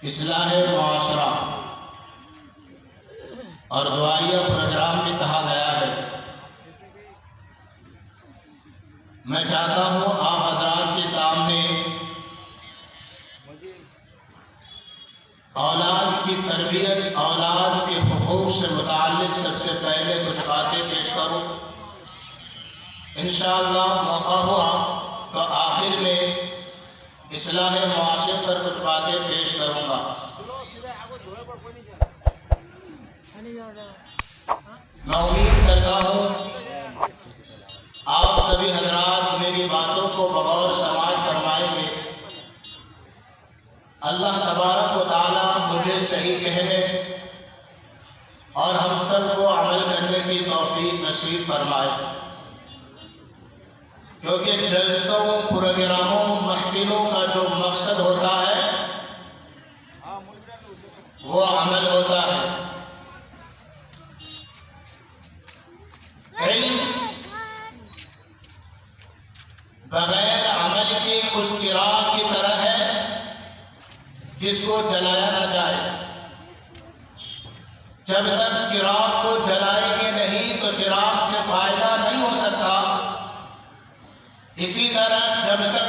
इस्लाह मुआशरा और दुआइया प्रोग्राम में कहा गया है। मैं चाहता हूँ आप हजरात के सामने औलाद की तरबियत, औलाद के हुकूक से मुताल्लिक़ सबसे पहले कुछ बातें पेश करूँ। इंशाअल्लाह मौका हुआ तो आखिर में इस्लाह मुआशरा पर कुछ बातें पेश करूँगा। मैं उम्मीद करता हूँ आप सभी हजरात मेरी बातों को बगौर समाज फरमाएंगे। अल्लाह तबारक व तआला मुझे सही कहने और हम सबको अमल करने की तौफीक नसीब फरमाए, क्योंकि जलसों, प्रोग्रामों, महफिलों का जो मकसद होता है वो अमल होता है। बगैर अमल के उस चिराग की तरह है जिसको जलाया न जाए। जब तक चिराग को जलाएंगे नहीं तो चिराग से फायदा नहीं हो सकता। इसी तरह जब तक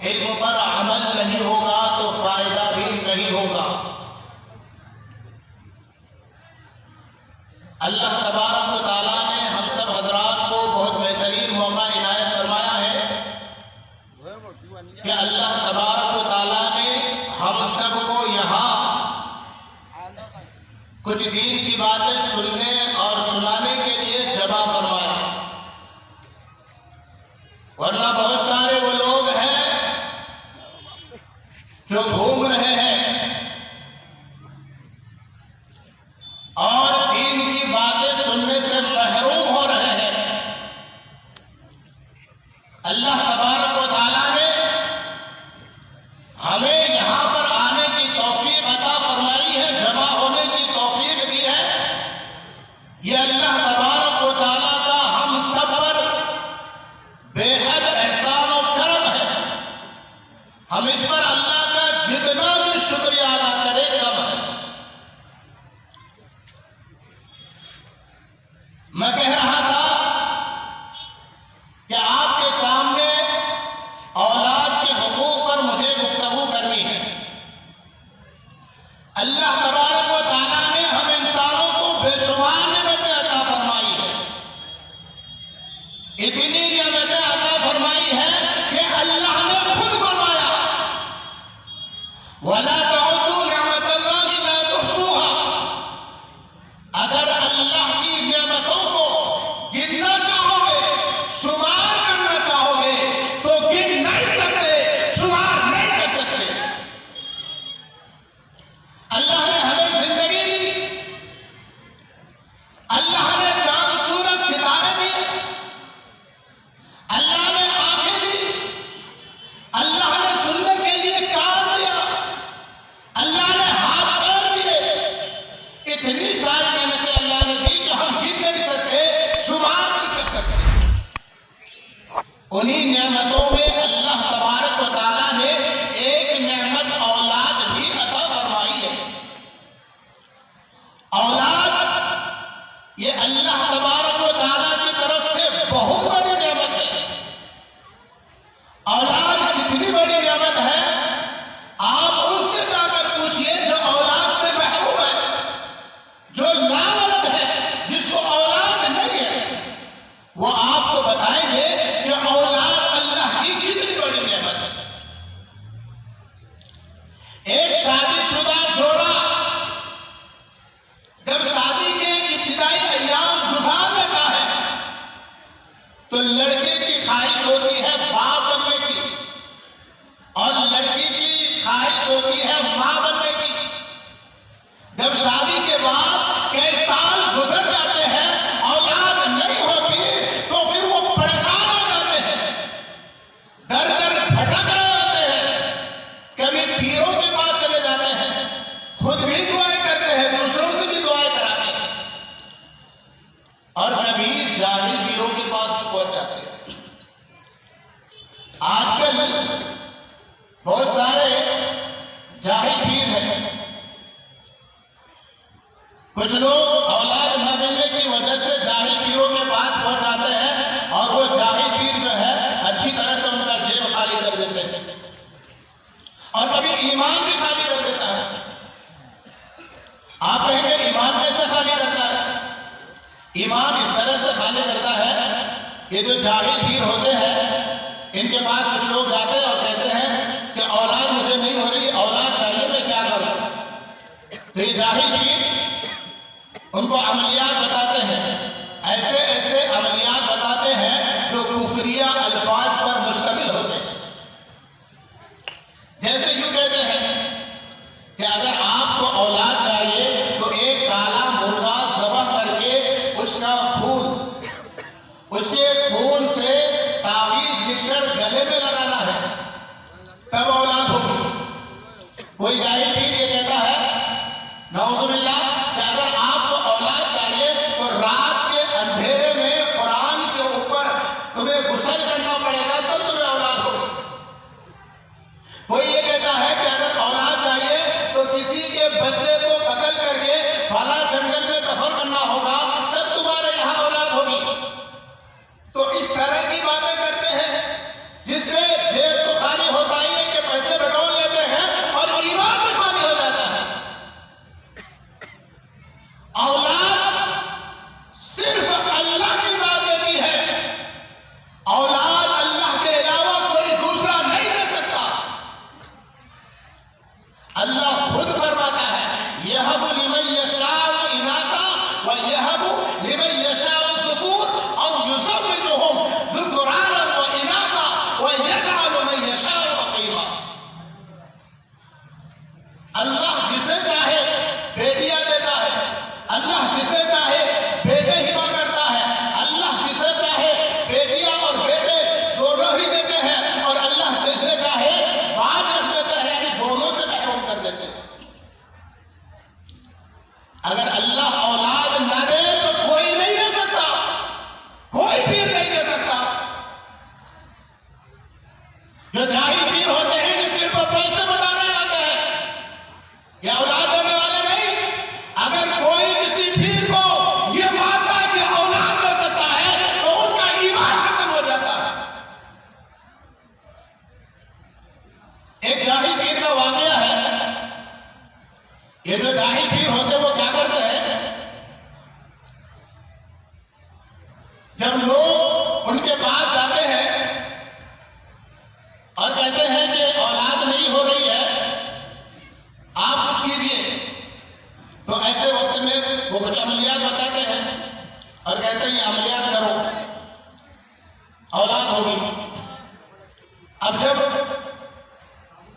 इल्म पर अमल नहीं होगा तो फायदा भी नहीं होगा। अल्लाह तबारक व तआला ने हम सब हजरात को बहुत बेहतरीन मौका इनायत फरमाया है कि अल्लाह तबारक व तआला ने हम सबको यहाँ कुछ दीन की बातें सुनने और सुनाने के लिए जमा फरमाया। वरना बहुत सारे वो लोग हैं जो घूम रहे हैं और दीन की बातें सुनने से महरूम हो रहे हैं। अल्लाह तबारक व तआला ने हमें यहाँ पर आने की तौफीक अता फरमाई है, जमा होने की तौफीक दी है। ये अल्लाह तबारक व तआला का हम सब पर बेहद एहसान और करम है। हम इस पर अल्लाह का जितना भी शुक्रिया अदा करें कम है। मैं कह रहा था कि आपके सामने औलाद के हुकूक पर मुझे गुफ्तगू करनी है। अल्लाह तबारक व तआला ने हम इंसानों को बेशुमार नेमतें अता फरमाई है। इतनी नेमतें अता फरमाई है कि अल्लाह ने खुद फरमाया, वला तउद्दू निअमतल्लाहि ला तुहसूहा। अगर अल्लाह की नेमतों को गिनना चाहोगे, शुमार करना चाहोगे तो गिन नहीं सकते, शुमार नहीं कर सकते। अल्लाह ने हमें जिंदगी दी, अल्लाह ने चांद सूरज सितारे दिए, अल्लाह ने आंखें दी, अल्लाह ने सुनने के लिए कान दिया, अल्लाह ने हाथ पैर दिए। इतनी सारी नेमतें अल्लाह ने दी कि हम गिन नहीं सकते, शुमार नहीं कर सकते। उन्हीं नेमतों में अल्लाह तबारक व तआला ने एक नेमत औलाद भी अता फरमाई है। औलाद ये अल्लाह तबारक व तआला की तरफ से बहुत बड़ी नेमत है। औलाद कितनी बड़ी नेमत है आप उससे जाकर पूछिए जो औलाद से महरूम है, जो नावलद है, जिसको औलाद नहीं है। वो आपको बताएंगे कि औलाद अल्लाह की कितनी बड़ी नेमत है। एक शादीशुदा जोड़ा जब शादी के इब्तिदाई अय्याम गुजार लेता है तो लड़के की ख्वाहिश होती है बाप बनने की और लड़की की ख्वाहिश होती है मां बनने की। जब शादी के बाद कई साल गुजर जाते हैं, औलाद नहीं होती तो फिर वो परेशान हो जाते हैं, दर दर भटक रहे होते हैं। कभी पीरों के पास चले जाते हैं, खुद भी दुआएं करते हैं, दूसरों से भी दुआएं कराते हैं, और कभी जाहिल पीरों के पास भी पहुंच जाते हैं। आजकल बहुत सारे कुछ लोग औलाद न मिलने की वजह से जाहिल पीरों के पास पहुंच जाते हैं और वो जाहिल पीर जो है अच्छी तरह से उनका जेब खाली कर देते हैं और कभी ईमान भी खाली कर देता है। आप कहेंगे ईमान कैसे खाली करता है? ईमान इस तरह से खाली करता है, ये जो जाहिल पीर होते हैं इनके पास कुछ लोग जाते हैं और कहते हैं कि औलाद मुझे नहीं हो रही, औलाद चाहिए, मैं क्या करूं? तो ये जाहिल पीर उनको अमलियात बताते हैं, ऐसे ऐसे अमलियात बताते हैं जो कुफरिया अल्फाज पर मुश्तमिल होते हैं। जैसे यूं कहते हैं कि अगर आपको औलाद चाहिए तो एक काला मुर्गा ज़बह करके उसका उसके खून से तावीज़ लिखकर गले में लगाना है, तब औलाद होगी। कोई जाहिल पीर ये कहता है नऊज़ुबिल्लाह कि अगर आपको औलाद चाहिए तो रात के अंधेरे में कुरान के ऊपर तुम्हें गुस्ल करना पड़ेगा, तब तुम्हें औलाद होगी। कोई ये कहता है कि अगर औलाद चाहिए तो किसी के बच्चे को कत्ल करके फला जंगल में दफन करना होगा, तब तुम्हारे यहां औलाद होगी। तो इस तरह की बातें करते हैं जिससे जेब तो खाली होता ही है कि पैसे बटोर लेते हैं और ईमान भी खाली हो जाता है। औलाद सिर्फ अल्लाह की जात देती है, औलाद अल्लाह के अलावा कोई दूसरा नहीं दे सकता। अल्लाह खुद फरमाता है यहबु लिमन यशाउ इनाता व यहबु लिमन यशाउ ज़ुकूर और युज़व्विजुहुम ज़ुकुराना व इनाता व यजअलु मन यशाउ अक़ीमा। अल्लाह जिसे चाहे बेटियां देता है, अल्लाह जिसे चाहे बेटे हिबा करता है, अल्लाह जिसे चाहे बेटियां और बेटे दोनों ही देते हैं और अल्लाह जिसे चाहे बात रख देता है, यानी दोनों से महरूम कर देते हैं। अगर अल्लाह औलाद ना दे तो कोई नहीं दे सकता, कोई पीर नहीं दे सकता। जो जाहिल पीर होते हैं कि सिर्फ पैसे बताने आते हैं, ये औलाद देने वाले नहीं। अगर कोई किसी पीर को ये मानता है कि औलाद दे सकता है तो उनका ईमान खत्म हो जाता है। एक जाहिल पीर का वाकया है। ये जो जाहिल पीर होते हैं वो क्या करते हैं, जब लोग उनके पास जाते हैं और कहते हैं कि औलाद नहीं हो रही है, आप कुछ कीजिए, तो ऐसे वक्त में वो कुछ अमलियात बताते हैं और कहते हैं ये अमलियात करो, औलाद होगी। अब जब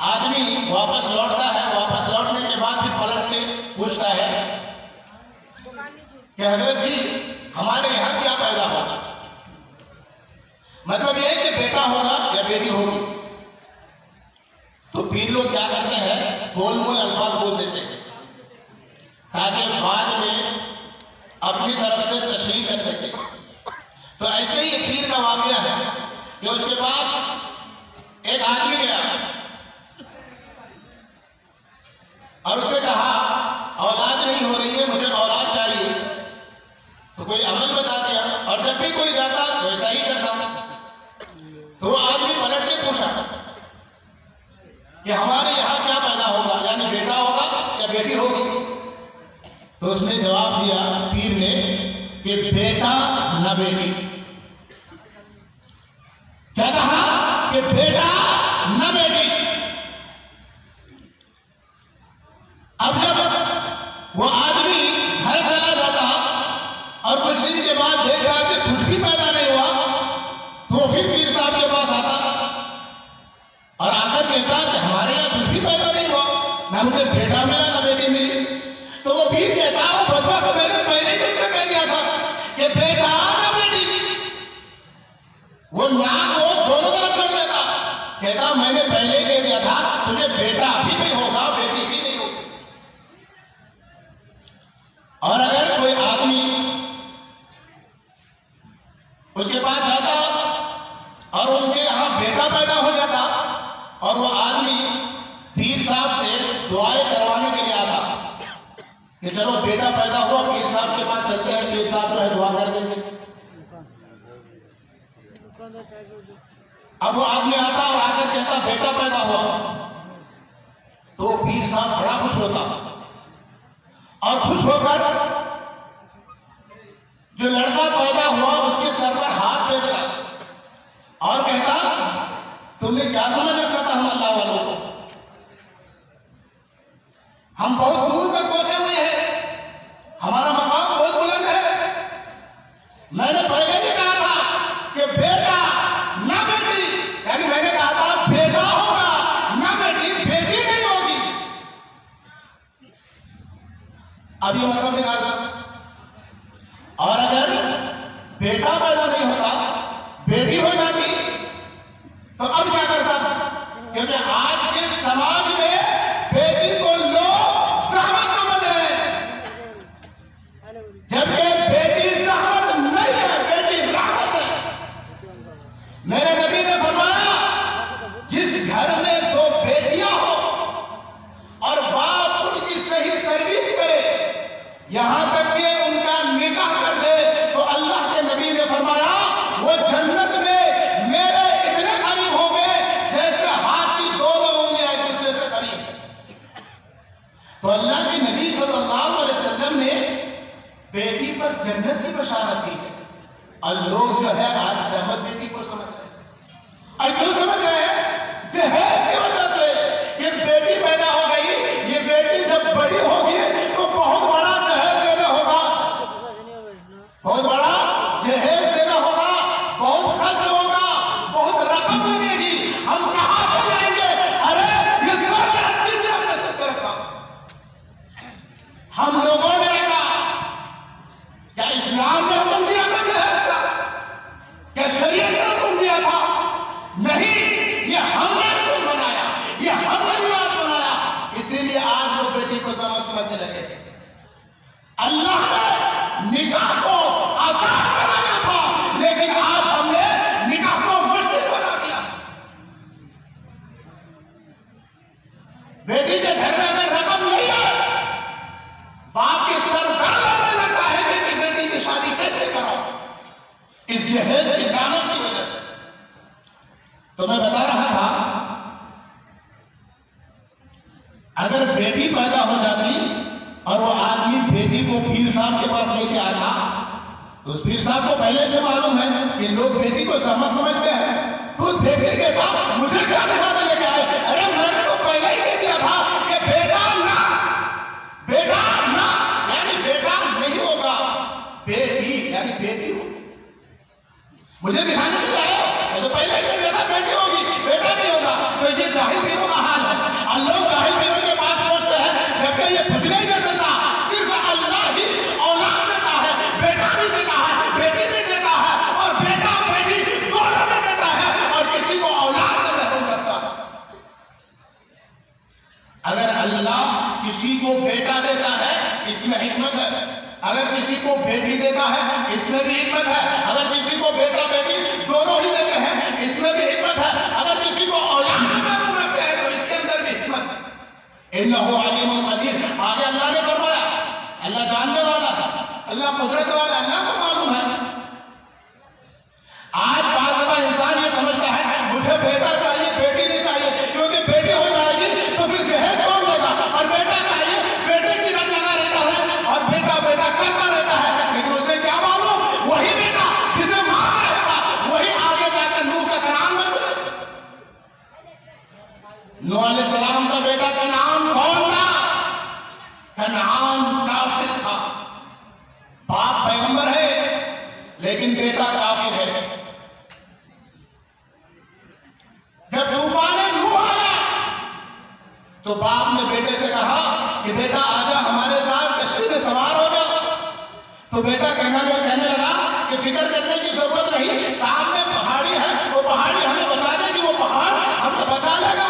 आदमी वापस लौटता है, वापस लौटने के बाद फिर पलट के पूछता है कि हजरत जी हमारे यहाँ क्या पैदा होगा, मतलब ये कि बेटा होगा या बेटी होगी। तो पीर लोग क्या करते हैं, गोल मोल अल्फाज बोल देते हैं ताकि बाद में अपनी तरफ से तशरीह कर सके। तो ऐसे ही पीर का वाकया है कि उसके पास एक आदमी गया और उससे कहा औलाद नहीं हो रही है, मुझे औलाद चाहिए। तो कोई अमल बता दिया और जब भी कोई जाता वैसा ही करता। तो वो आदमी पलट के पूछा कि हमारे यहाँ क्या पैदा होगा, यानी बेटा होगा या बेटी होगी। तो उसने जवाब दिया पीर ने कि बेटा न बेटी। क्या कहा कि बेटा न बेटी। अब जब वो आदमी घर चला जाता और कुछ दिन के बाद देख रहा कि कुछ भी पैदा नहीं हुआ, तो फिर पीर साहब के पास आता और आकर कहता कि हमारे यहाँ कुछ भी पैदा नहीं हुआ, ना मुझे बेटा मिला ना बेटी मिली। तो वो पीर कहता वो बदवा को मैंने पहले ही तुमसे कह दिया था कि बेटा ना बेटी। वो ना को दोनों तरफ कर देता, कहता मैंने पहले ही कह दिया था तुझे बेटा भी नहीं होगा बेटी भी नहीं होगी। और अगर कोई आदमी उसके पास जाता और उनके यहाँ बेटा पैदा हो जाता और वो आदमी पीर साहब से दुआएं करवाने के लिए आता कि चलो बेटा पैदा हुआ, पीर साहब के पास चलते हैं, पीर साहब जो है दुआ कर देंगे। अब वो आदमी आता और आकर कहता बेटा पैदा हुआ, तो पीर साहब बड़ा खुश होता और खुश होकर जो लड़का पैदा हुआ उसके सर पर हाथ फेरता और कहता तुमने क्या समझ रखा था हम अल्लाह वालों को, हम बहुत दूर तक पहुंचे हुए हैं, हमारा मकाम बहुत बुलंद है। मैंने पहले ही कहा था कि बेटा ना बेटी, यानी मैंने कहा था बेटा होगा ना बेटी, बेटी नहीं होगी। अब ये मतलब निकाल दो। और अगर बेटा पैदा नहीं होता, बेटी हो जाती, तो अब क्या करता था? क्योंकि आज के समाज में बेटी को लोग सहमत समझ रहे हैं, जबकि बेटी सहमत नहीं है, बेटी रहमत है। मेरे नबी ने फरमाया जिस घर में दो बेटियां हो और बाप उनकी सही तरबियत करे, यहां तक कि उनका निकाह कर दे, तो अल्लाह के नबी ने फरमाया वो जन्नत में मेरे इतने करीब होंगे जैसे हाथ की दोनों उंगलियां एक दूसरे से करीब। तो अल्लाह के नबी सल्लल्लाहु अलैहि वसल्लम ने बेटी पर जन्नत की बशारत दी है, और लोग जो है आज सहमत बेटी को समझ रहे हैं। और क्यों समझ रहे हैं? जहेज की वजह से कि बेटी पैदा हो गई, ये बेटी जब बड़ी होगी तो बहुत बड़ा जहेज देना होगा, बहुत बड़ा जहेज देना होगा, बहुत खर्च होगा, बहुत रकम लगेगी, हम कहां से लाएंगे? अरे ये सरकार किसने अपने सर पे रखा? हम लोगों ने रखा। क्या इस्लाम ने हुक्म दिया था जहेज का? क्या शरीयत ने हुक्म दिया था? नहीं, ये हमने रसूल बनाया, ये हमने रिवाज बनाया। इसीलिए आज लोग बेटी को समझने लगे। अल्लाह ने निकाह को आसान बनाया था, लेकिन आज हमने निकाह को मुश्किल बना दिया। बेटी के घर में अगर रकम नहीं है, बाप के सर दर्द होने लगता है कि बेटी की शादी कैसे करो, इस जहेज की लानत की वजह से। तो मैं बता रहा था, अगर बेटी पैदा हो जाती और वो आदमी बेटी को पीर साहब के पास लेके आया, तो उस पीर साहब को पहले से मालूम है कि लोग बेटी को समझते हैं, तो बेटी कहता मुझे क्या दिखाने लेके आए? अरे मैंने तो पहले ही कह दिया था कि बेटा ना, बेटा ना, यानी बेटा नहीं होगा, बेटी यानी बेटी होगी। मुझे दिखाने के लिए आया, मैं तो पहले ही कह दिया था बेटी होगी, बेटा नहीं होगा। तो ये जाहिल पीरों का हाल है। और लोग जाहिल पीरों के पास पहुंचते हैं, जबकि ये कुछ नहीं कर सकता, सिर्फ अल्लाह ही औलाद देता है, बेटा भी देता है, बेटी भी देता है, और बेटा बेटी दोनों में देता है, और किसी को औलाद से महरूम रखता है। अगर अल्लाह किसी को बेटा देता है, इसमें हिकमत है। अगर किसी को बेटी देता है, इसमें भी हिकमत है। अगर किसी को बेटा बेटी दोनों ही देते हैं, इसमें भी हिकमत है। अगर किसी को औलाद में महरूम रखते हैं, तो इसके अंदर भी हिकमत है। इन्नहु अलीमुन कदीर, आगे अल्लाह ने फरमाया, अल्लाह जानने वाला है, अल्लाह कुदरत वाला, अल्लाह को मालूम है। आज बार बार इंसान ये समझता है मुझे बेटा चाहिए, बेटी नहीं चाहिए, क्योंकि बेटी हो जाएगी तो फिर जहेज कौन देगा? और बेटा चाहिए, बेटे की रट लगा रहता है और बेटा बेटा करता रहता है, लेकिन उसे क्या मालूम, वही बेटा जिसे मारा रहता, वही आगे जाकर नूह का नाम बन गया। नूह अलैहिस्सलाम का बेटा का नाम कौन था? कनान काफिर था। बाप पैगंबर है, लेकिन बेटा काफिर है। जब तूफान नूह आया, तो बाप ने बेटे से कहा कि बेटा आजा हमारे साथ कश्ती में सवार हो जा। तो बेटा कहने लगा कि फिक्र करने की जरूरत नहीं, सामने पहाड़ी है, वो पहाड़ी हमें बचा देगी, वो पहाड़ हमें बचा लेगा।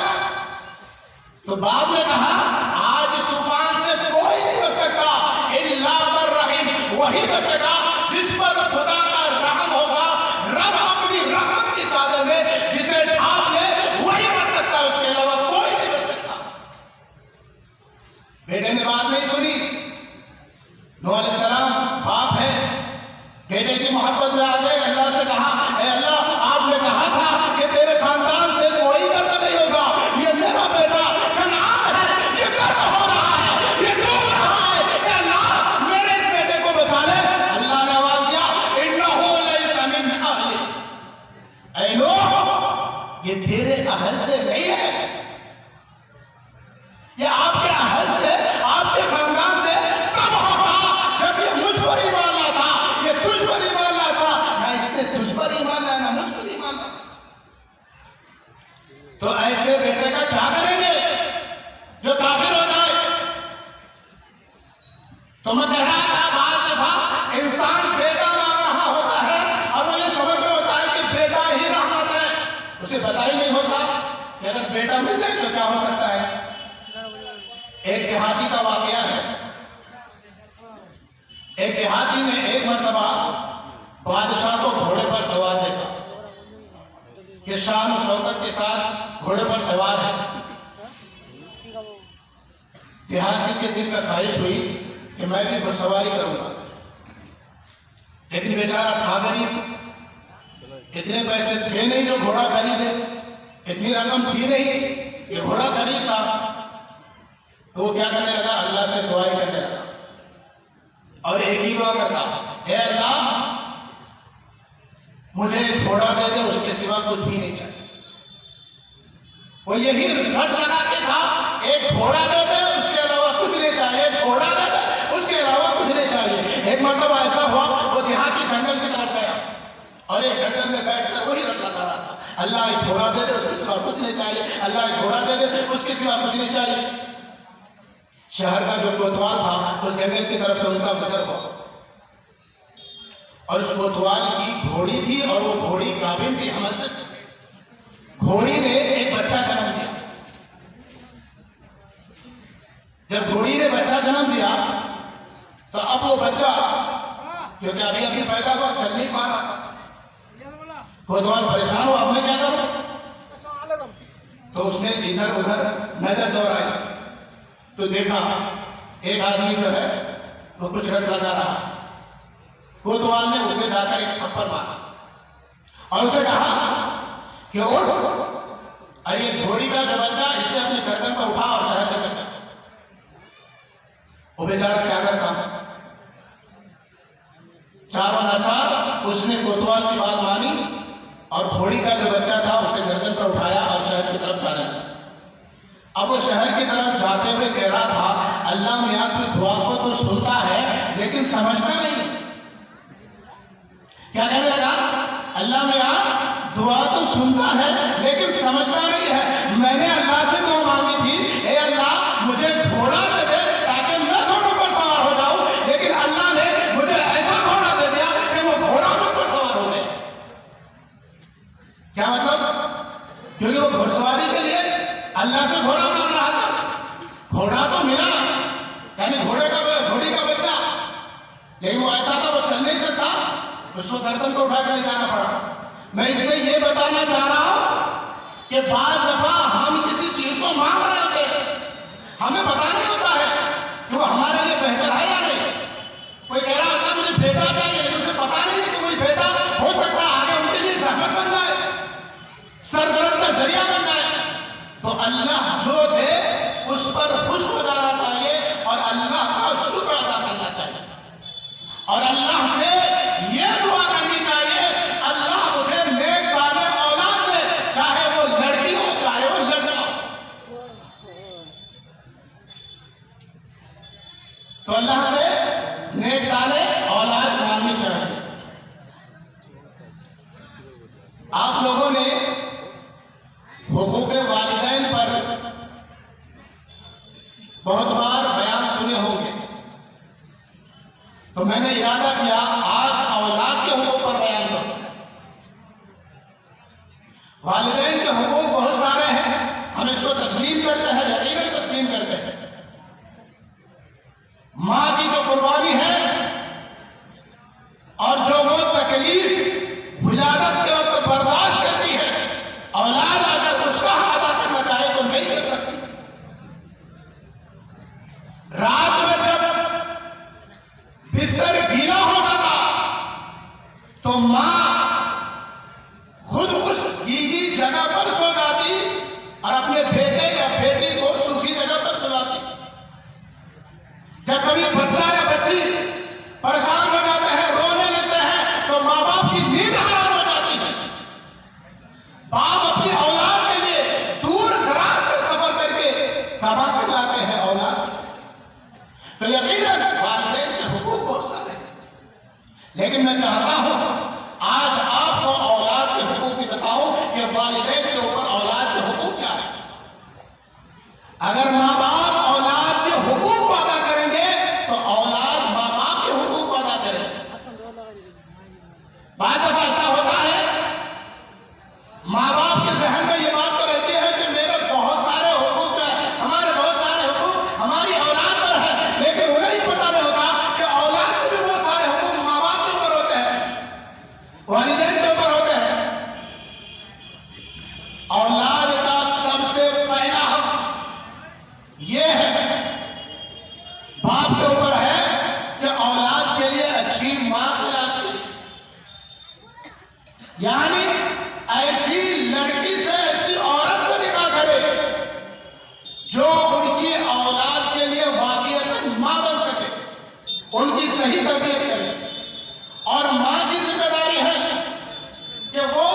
तो बाप ने कहा आज इस तूफान से कोई नहीं बच सकता, इल्ला मन रहीम, वही बचेगा जिस पर खुदा का रहम होगा। रब अपनी रहमत की चादर में जिसे ढांप ले, वही बच सकता है, उसके अलावा कोई नहीं बच सकता। बेटे ने बात नहीं सुनी, देहाती का वाकया है। एक देहाती ने एक मर्तबा बादशाह को घोड़े पर सवार देखा कि शान और शौकत के साथ घोड़े पर सवार है। देहाती के दिल में ख्वाहिश हुई कि मैं भी घुड़सवारी करूंगा, लेकिन बेचारा था गरीब, इतने पैसे थे नहीं जो घोड़ा खरीदे, इतनी रकम थी नहीं कि घोड़ा खरीदता। तो वो क्या करने लगा, अल्लाह से दुआएं करने लगा और एक ही दुआ करता, हे अल्लाह मुझे घोड़ा दे दे, उसके सिवा कुछ भी नहीं चाहिए। वो यही रट लगा के था, एक घोड़ा दे दे, उसके अलावा कुछ नहीं चाहिए, एक घोड़ा दे दे, उसके अलावा कुछ नहीं चाहिए। एक मतलब ऐसा हुआ, वो देहाती जंगल की तरफ गया और एक जंगल में बैठकर वही रट लगा रहा था, अल्लाह एक घोड़ा दे दे, उसके सिवा कुछ नहीं चाहिए, अल्लाह एक घोड़ा दे दे, उसके सिवा कुछ नहीं चाहिए। शहर का जो कोतवाल था उस जंगल की तरफ से उनका गुजर हुआ और उस कोतवाल की घोड़ी थी और वो घोड़ी गाभिन थी, हमल से घोड़ी ने एक बच्चा जन्म दिया। जब घोड़ी ने बच्चा जन्म दिया तो अब वो बच्चा क्योंकि अभी अभी पैदा हुआ, चल नहीं पा रहा, कोतवाल परेशान हुआ, अब मैं क्या करूं? तो उसने इधर उधर नजर दौड़ाई तो देखा एक आदमी जो है वो कुछ रट लगा रहा। कोतवाल ने उसे जाकर एक थप्पड़ मारा और उसे कहा कि उठ, अरे घोड़ी का जो बच्चा, इसे अपने गर्दन पर उठा और शहर लेकर जा। वो बेचारा क्या करता, चारों नाचार उसने कोतवाल की बात मानी और घोड़ी का जो बच्चा था उसे गर्दन पर उठाया और शहर की तरफ जाने लगा। अब वो शहर की तरफ जाते हुए कह रहा था, अल्लाह मियां की दुआ को तो सुनता है लेकिन समझता नहीं। क्या कहने लगा, अल्लाह मियां दुआ तो सुनता है लेकिन समझता नहीं है। मैंने अल्लाह से दुआ मांगी थी, हे अल्लाह मुझे घोड़ा दे दे ताकि मैं घोड़े पर सवार हो जाऊं, लेकिन अल्लाह ने मुझे ऐसा घोड़ा दे दिया कि वो घोड़ा मुझ पर सवार हो गए। क्या मतलब, क्योंकि वो घुड़सवारी के लिए अल्लाह से घोड़ा मांग रहा था, घोड़ा तो मिला, यानी घोड़ी का बच्चा, लेकिन वो ऐसा था वो चल नहीं सकता, उसको गर्दन को उठाकर ले जाना पड़ा। मैं इसलिए ये बताना चाह रहा हूं कि बार दफा हम किसी चीज को मांग रहे होते हैं, हमें पता नहीं होता है कि वो हमारे लिए बेहतर है या नहीं। कोई कह रहा होता मुझे बेटा चाहिए, लेकिन उसे पता नहीं कि कोई बेटा हो सकता है आगे उनके लिए जहमत बन जाए, सरदर्द का जरिया बन जाए। तो अल्लाह जो दे उस पर खुश हो जाना चाहिए और अल्लाह का शुक्र अदा करना चाहिए और अल्लाह से यह दुआ करनी चाहिए, अल्लाह मुझे नेक सालेह औलाद दे, चाहे वो लड़की हो चाहे वो लड़का हो। तो अल्लाह से नेक सालेह औलाद मांगनी चाहिए। आप लोगों ने हुकूक़े वालिदैन पर बहुत बार बयान सुने होंगे, तो मैंने इरादा किया आज औलाद के हुकूक़ पर बयान करूं। वालिदैन के हुकूक़ बहुत सारे हैं, हम इसको तस्लीम करते हैं, यकीनन तस्लीम करते हैं। माँ की जो कुर्बानी है और जो वो तकलीफ विलादत के वक्त बर्दाश्त करती है, औलाद अगर उसका हक अदा करना चाहे तो नहीं कर सकती। रात में जब बिस्तर गीला होता था तो मां खुद उस गीली जगह पर सो जाती और अपने बेटे या बेटी को सूखी जगह पर सुलाती। जब कभी बच्चा या बच्ची परेशान हो जाते हैं, रोने लगते हैं, तो माँ बाप की नींद हराम हो जाती है। बाप अपनी औलाद के लिए दूर दराज का सफर करके कमा कर लाते हैं औलाद। तो यकीनन वालिदैन के हुकूक बहुत सारे हैं, लेकिन मैं चाहता हूं आज आपको औलाद के हुकूक भी बताऊं कि वालिदैन के ऊपर औलाद के हुकूक क्या है। अगर माँ बाप औलाद के हुकूक को अदा करेंगे तो औलाद माँ बाप के हुकूक को अदा करेंगे। बाद दफा ऐसा होता है, माँ बाप के जहन में ये बात तो रहती है कि मेरे बहुत सारे हुकूक है, हमारे बहुत सारे हुकूक हमारी औलाद जो उनकी औलाद के लिए वाकईतन मां बन सके, उनकी सही तरबियत करे। और मां की जिम्मेदारी है कि वो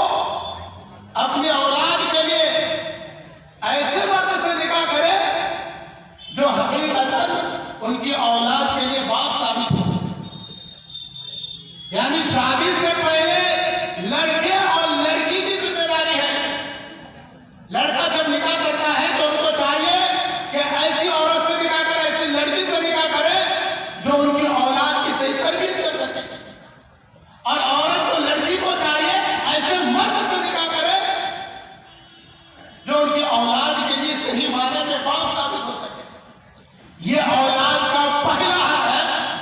अपनी औलाद के लिए ऐसे मर्द से निकाह करे जो हकीकतन उनकी औलाद के लिए बाप साबित हो। यानी शादी से पहले लड़के और लड़की की जिम्मेदारी है। लड़का जब निकाह करता है तो उनको चाहिए कि ऐसी औरत से निकाह करे, ऐसी लड़की से निकाह करे जो उनकी औलाद की सही तरबियत कर सके। और औरत को, लड़की को चाहिए ऐसे मर्द से निकाह करे जो उनकी औलाद के लिए सही मायने में बाप साबित हो सके। ये औलाद का पहला हक है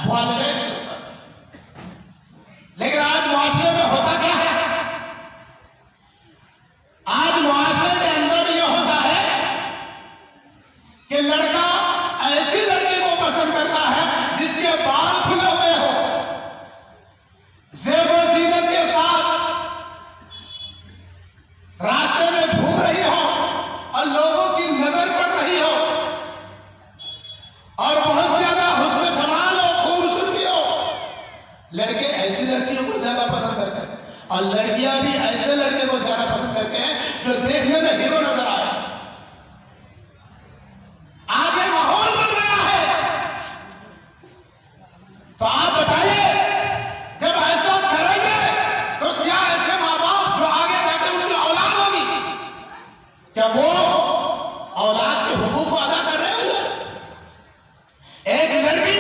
वालिदैन के ऊपर। लेकिन आज मुआशरे में होता क्या है? आज मुआशरे के अंदर यह होता है कि लड़का ऐसी लड़की को पसंद करता है जिसके बाल खुले हुए हो, ज़ेब और ज़ीनत के साथ रास्ते में घूम रही हो और लोगों की नजर पड़ रही हो और बहुत ज्यादा हुस्न जमाल हो, खूबसूरती हो। लड़के ऐसी लड़कियों को ज्यादा पसंद करते हैं और लड़कियां भी ऐसे लड़के को ज्यादा पसंद करते हैं जो देखने में हीरो नजर आए। आगे माहौल बन रहा है। तो आप बताइए, जब ऐसा करेंगे तो क्या ऐसे मां बाप जो आगे जाकर उनकी औलाद होगी, क्या वो औलाद के हुकूक को अदा कर रहे होंगे? एक लड़की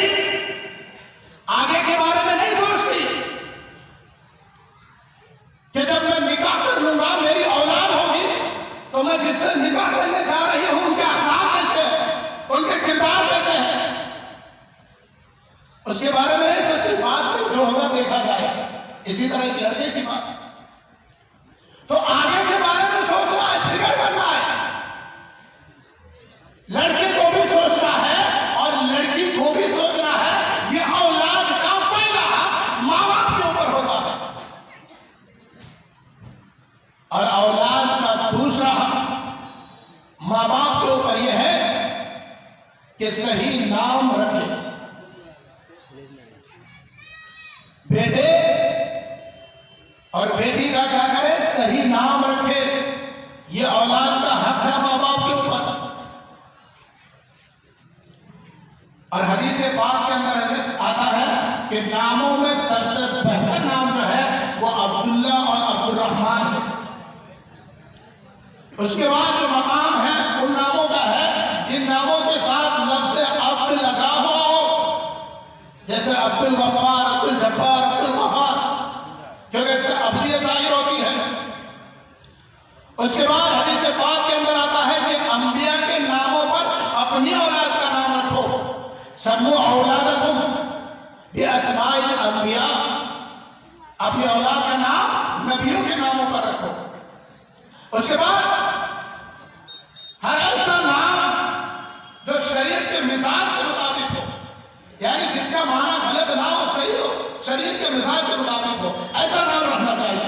आगे के बारे में नहीं सोचती कि जब मैं निकाह कर लूंगा, मेरी औलाद होगी, तो मैं जिससे निकाह करने जा रही हूं उनके अखलाक कैसे हैं, उनके किरदार कैसे हैं, उसके बारे में नहीं सोचती। बात में जो होगा देखा जाए। इसी तरह एक लड़के की बात, तो आगे के बारे में सोचना है, फिक्र करना है। लड़के को भी सोचना है और लड़की को भी सोचना है। ये औलाद का पहला मां बाप के ऊपर होता है और औलाद का दूसरा मां बाप के ऊपर यह है कि सही नाम रखे। बेटे और बेटी का क्या करे? सही नाम रखे। ये औलाद का हक है मां बाप के ऊपर। और हदीस पाक के अंदर आता है कि नामों में सबसे बेहतर नाम जो है वो अब्दुल्ला और अब्दुर्रहमान है। उसके बाद जो मकाम है उन नामों का है जिन नामों के साथ लफ्ज़ अब्द लगा हुआ हो, जैसे अब्दुल गफ्फार, अब्दुल जब्बार, अब्दुल गफ्फार, क्योंकि इससे अब्दियत जाहिर होती है। उसके बाद हदीस पाक के अंदर आता है कि अंबिया के नामों पर अपनी औलाद का नाम रखो। सम्मू औलादकुम बिअस्माइल अंबिया, अपनी औलाद का नाम नबियों के नामों पर रखो। उसके बाद हर ऐसा नाम जो शरीयत के मिजाज के मुताबिक हो, यानी जिसका माना गलत ना हो, सही हो, शरीयत के मिजाज के मुताबिक हो, ऐसा नाम रखना चाहिए।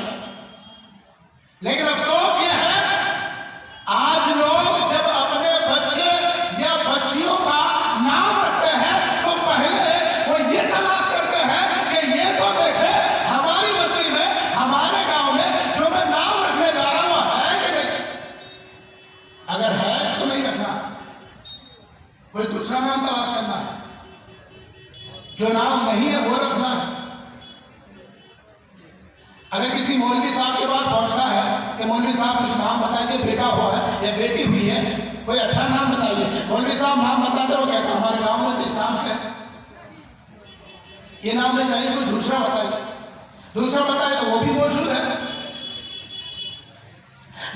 लेकिन अफसोस यह है आज लोग जब अपने बच्चे या बच्चियों का नाम रखते हैं तो पहले वो ये तलाश करते हैं कि ये तो देखे हमारी बस्ती में, हमारे गांव में जो मैं नाम रखने जा रहा हूं वो है कि नहीं। अगर है तो नहीं रखना, कोई दूसरा नाम तलाश करना है। जो नाम नहीं है वो रखना है। अगर किसी मौलवी साहब के पास पहुंचना है कि मौलवी साहब कुछ नाम बताइए, बेटा हुआ है या बेटी हुई है, कोई अच्छा नाम बताइए। मौलवी साहब नाम बताते हो, कहते हमारे गांव में इस नाम से ये नाम नहीं चाहिए, कोई दूसरा बताइए। दूसरा बताए तो वो भी मौजूद है।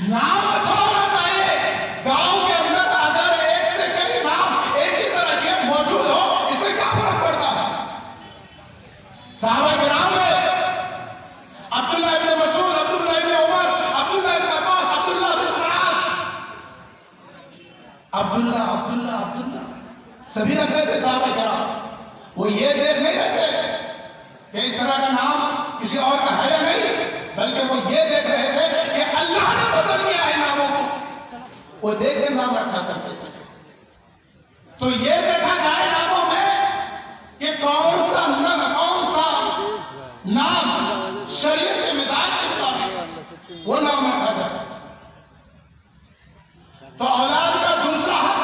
नाम अच्छा होना चाहिए। गांव के अंदर अगर एक से कई नाम एक ही तरह के मौजूद हो, इससे क्या फर्क पड़ता है? साहबा किराम में अब्दुल्ला इब्न मसूद, अब्दुल्ला इब्न उमर, अब्दुल्ला इब्न अब्बास, अब्दुल्ला इब्न अब्बास, अब्दुल्ला अब्दुल्ला अब्दुल्ला सभी रख रहे थे साहबा किराम। वो ये देख नहीं रहे थे कि इस तरह का नाम किसी और का है या नहीं, बल्कि वो ये देख रहे थे कि अल्लाह ने पसंद किया है नामों को, वो देख के नाम रखा करते थे। तो ये देखा जाए नामों में कि कौन सा नाम शरीयत के मिजाज के मुताबिक वो नाम रखा जाए। तो औलाद का दूसरा हक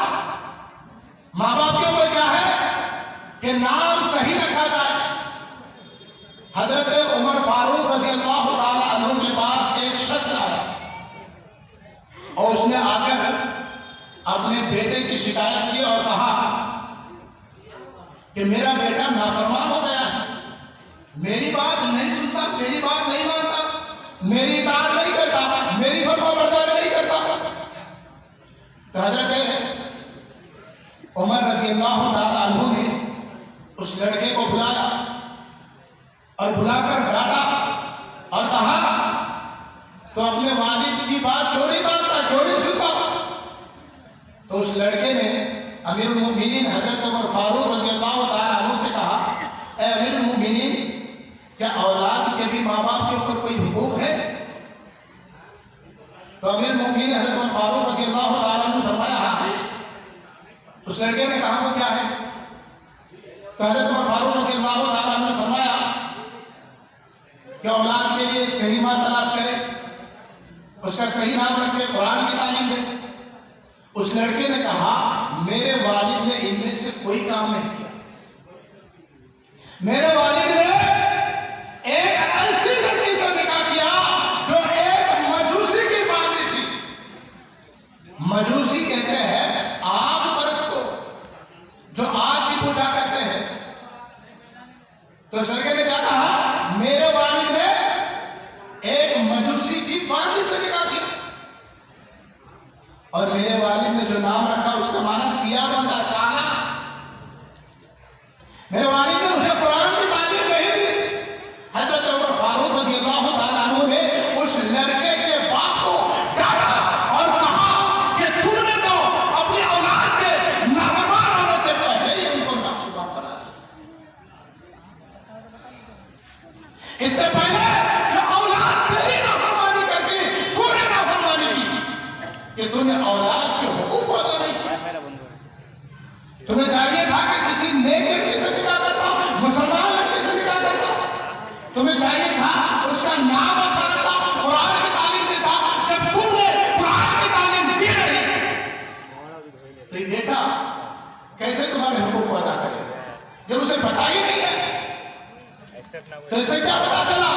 माँ बाप के ऊपर क्या है कि नाम सही रखा जाए। हजरत उमर फारूक रज़ी अल्लाह तआला अन्हु के पास एक शख्स आया और उसने आकर अपने बेटे की शिकायत की और कहा कि मेरा बेटा नाफरमान हो गया है, मेरी बात नहीं सुनता, मेरी बात नहीं मानता, मेरी इताअत नहीं करता, मेरी फरमाबरदारी नहीं करता। तो हजरत उमर रज़ी अल्लाह तआला अन्हु ने उस लड़के को बुलाया और बुलाकर डांटा और कहा तो अपने वालिद की बात क्यों नहीं मानता, क्यों नहीं सुनता। तो उस लड़के ने अमीरुल मोमिनीन हजरत उमर फारूक रज़ी अल्लाह तआला अन्हु से कहा, ए अमीरुल मोमिनीन, क्या औलाद के भी माँ बाप के ऊपर कोई हुकूक है? तो अमीरुल मोमिनीन हजरत उमर फारूक रज़ी अल्लाह तआला अन्हु ने फरमाया हाँ है। उस लड़के ने कहा वो क्या है? तो हजरत उमर फारूक रज़ी अल्लाह तआला अन्हु ने फरमाया कि औलाद के लिए सही माँ तलाश करे, उसका सही नाम रखे, कुरान की तालीम दे। उस लड़के ने कहा मेरे वालिद ने इनमें से कोई काम नहीं किया, मेरे वालिद ने एक ऐसी लड़की से निकाह किया जो एक मजूसी की बातें थी। मजूसी कहते हैं आग परस्त को, जो आग की पूजा करते हैं। तो उस लड़के ने क्या कहा, मेरे वालिद ने एक मजूसी की बातें से निकाह किया और मेरे वालिद ने जो नाम रखा उसका माना सिया बनता, काला। मेरे वालिद ने उसे कुरान की तालीम नहीं दी। हजरत उमर फारूक रज़ी अल्लाह तआला अन्हु ने उस लड़के के बाप को डांटा और कहा कि तुमने तो अपनी औलाद के नाफरमान होने से पहले ही उनको नाफरमान बना दिया। इससे पहले कि औलाद तेरी नाफरमानी करके तूने नाफरमानी की कि तूने औलाद के हुकूक अदा नहीं किया। तुम्हें चाहिए था कि किसी नेक लड़के से निकाह करता, मुसलमान लड़के से निकाह करता। तुम्हें चाहिए था उसका नाम अच्छा रखता, कुरान की तालीम देता। जब तुमने कुरान की तालीम दी नहीं तो बेटा कैसे तुम्हारे हुकूक को अदा करेगा जब उसे पता ही नहीं है? तो इसे क्या पता चला?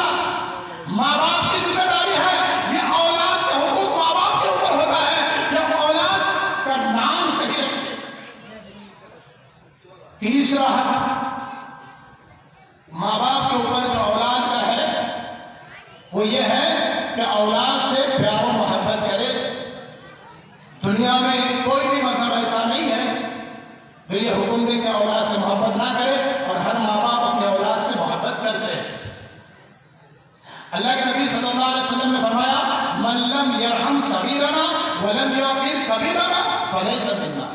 माँ बाप की जिम्मेदारी है, ये औलाद के हुकूक माँ बाप के ऊपर होता है कि औलाद का नाम सही रखे। तीसरा हक माँ बाप के ऊपर जो औलाद का है वो ये है कि औलाद से प्यार और मोहब्बत करे। दुनिया में कोई भी मजहब ऐसा नहीं है जो ये हुक्म दे कि औलाद से मोहब्बत ना करे, और हर माँ बाप अपने औलाद से मोहब्बत करते हैं। अल्लाह के नबी सल्लल्लाहु अलैहि वसल्लम ने फरमाया, मन लम यरहम सगीरना व लम युक़िर कबीरना फलैसा मिन्ना।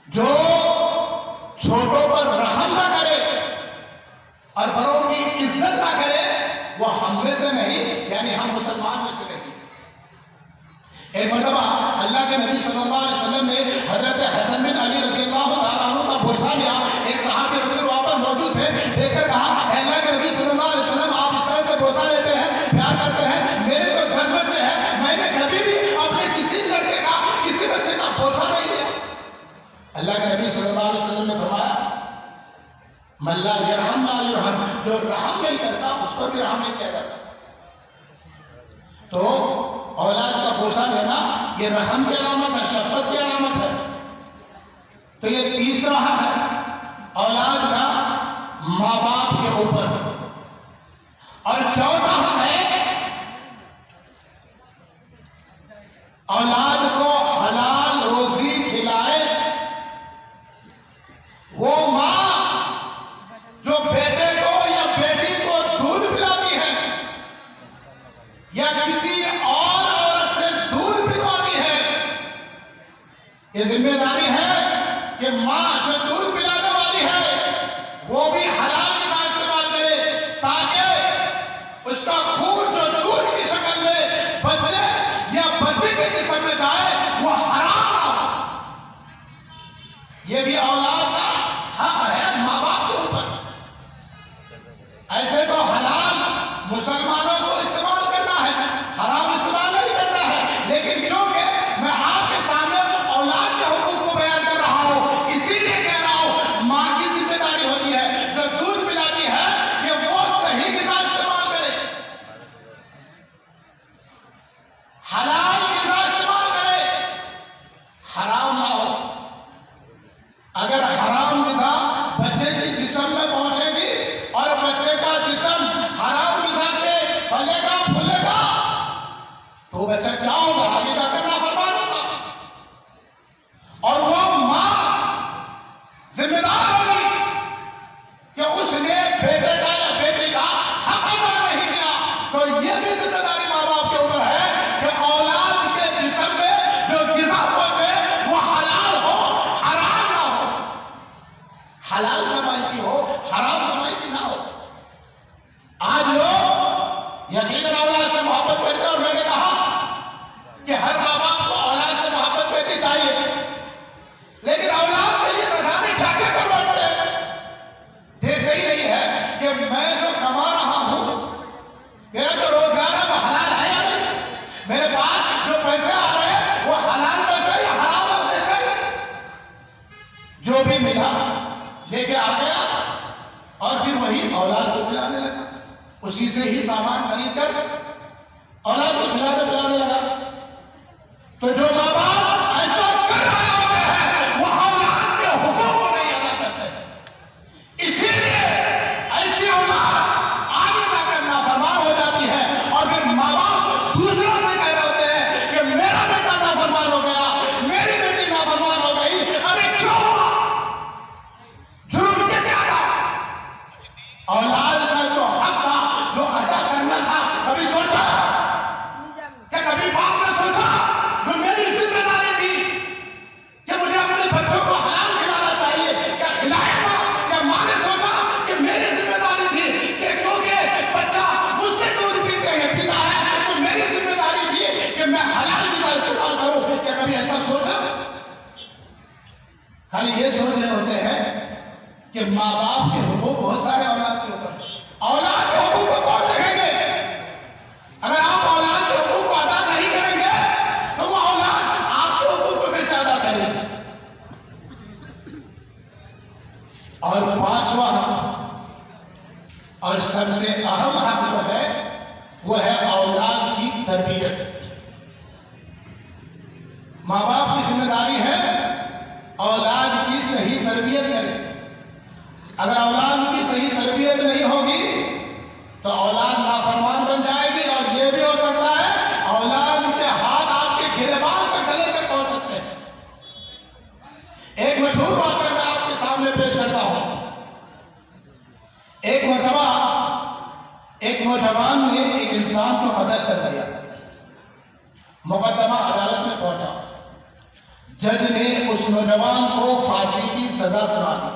जो छोटों पर रहम ना करे और बड़ों की इज्जत ना करे वो हम में से नहीं, यानी हम मुसलमान में से नहीं। एक मरतबा अल्लाह के नबी सल्लल्लाहु अलैहि वसल्लम ने हजरत हसन बिन अली रज़ी अल्लाह तआला अन्हु का बोसा लिया। एक सहाबी रसूल वहां पर मौजूद थे, देखकर कहा, अल्लाह के नबी सल्लल्लाहु अलैहि वसल्लम आप इस तरह से बोसा लेते हैं, प्यार करते हैं, मेरे तो 10 बच्चे हैं, मैंने कभी भी अपने किसी लड़के का, किसी बच्चे का बोसा नहीं लिया। अल्लाह के नबी सल्लल्लाहु अलैहि वसल्लम ने फरमाया, मल्ला यरहम ला युरहम, जो रहम नहीं करता उस पर भी रहम नहीं किया जाता। तो औलाद का बोसा लेना ये रहम की अलामत है, शफकत की अलामत है। तो ये तीसरा हक है औलाद का माँ बाप के ऊपर। और चौथा हक है औलाद को हलाल रोजी खिलाए वो माँ जो बेटे को या बेटी को दूध पिलाती है या किसी और औरत से दूध पिलवाती है। ये जिम्मेदारी है कि माँ जो दूध पिलाने वाली है वो भी हलाल का इस्तेमाल करे, ताकि उसका खून जो दूध की शक्ल में बच्चे या बच्चे के जिस्म में जाए वो हराम ना हो। ये भी औलाद का हक है माँ बाप के ऊपर। ऐसे तो हलाल मुसलमानों को इस्तेमाल करना है, हराम इस्तेमाल नहीं करना है। लेकिन क्योंकि मैं आपके सामने औलाद के हुकूक को बयान कर रहा हूं, इसीलिए कह रहा हूं माँ की जिम्मेदारी होती है जो दूध पिलाती है कि वो सही ग़िज़ा इस्तेमाल करे, हलाल ग़िज़ा इस्तेमाल करे, हराम ना हो। अगर हराम ग़िज़ा बच्चे की जिस्म में पहुंचेगी और बच्चे का जिस्म हराम ग़िज़ा से फलेगा फूलेगा तो बच्चा क्या होगा, आगे जाकर नाफरमान होगा। और वो मां जिम्मेदार होगी कि उसने बेटे का या बेटी का हक अदा नहीं किया। तो ये भी जिम्मेदारी माँ बाप के ऊपर है कि औलाद के जिस्म में जो ग़िज़ा पहुंचे वो हलाल हो, हराम ना हो, हलाल कमाई की हो, हराम कमाई की ना हो। आज लोग यकीनन औलाद से मोहब्बत करते हैं और मैंने कहा कि हर माँ बाप को औलाद से मोहब्बत करनी चाहिए, लेकिन औलाद के लिए रजाने क्या क्या कर बैठते हैं। देखते ही नहीं है कि मैं जो कमा रहा हूं, मेरा जो रोजगार है वो हलाल है या नहीं, मेरे पास जो पैसे आ रहे हैं वो हलाल पैसे या हराम पैसे हैं। जो भी मिला लेके आ गया और फिर वही औलाद को खिलाने लगा, उसी से ही सामान खरीद कर औलाद को खिलाने लगा। तो जो माँ बाप ऐसा कर रहे होते हैं वो औलाद के हुकूक को नहीं अदा करते, इसीलिए ऐसी औलाद आगे जाकर नाफरमान हो जाती है। और फिर माँ बाप दूसरों से कह रहे होते हैं कि मेरा बेटा नाफरमान हो गया, मेरी बेटी नाफरमान हो गई। अरे क्यों हुआ? जुर्म कैसे आया? औलाद का जो हक था, जो अदा करना था, कभी सोचा क्या? कभी बाप ने सोचा जो मेरी जिम्मेदारी थी कि मुझे अपने बच्चों को हलाल खिलाना चाहिए, क्या खिलाया था? क्या माँ ने सोचा कि मेरी जिम्मेदारी थी कि क्योंकि बच्चा मुझसे दूध पीता है तो मेरी जिम्मेदारी थी कि मैं हलाल ग़िज़ा इस्तेमाल करूं? क्या कभी ऐसा सोचा? खाली ये सोच रहे होते हैं कि माँ बाप के हुकूक बहुत सारे औलाद के ऊपर, औलाद के हुकूक को कौन देखेंगे? अगर आप औलाद के हुकूक को अदा नहीं करेंगे तो वो औलाद आपके हुकूक को कैसे अदा करेगी? और पांचवा और सबसे अहम हक जो है वो है औलाद की तरबियत। माँ बाप की जिम्मेदारी है औलाद की सही तरबियत करें। अगर औलाद की सही तरबियत नहीं होगी तो औलाद नाफरमान बन जाएगी, और यह भी हो सकता है औलाद के हाथ आपके गिरबान के गले तक पहुंच सकते हैं। एक मशहूर बात मैं आपके सामने पेश करता हूं। एक मरतबा एक नौजवान ने एक इंसान को कत्ल कर दिया। मुकदमा अदालत में पहुंचा, जज ने उस नौजवान को फांसी की सजा सुना दी।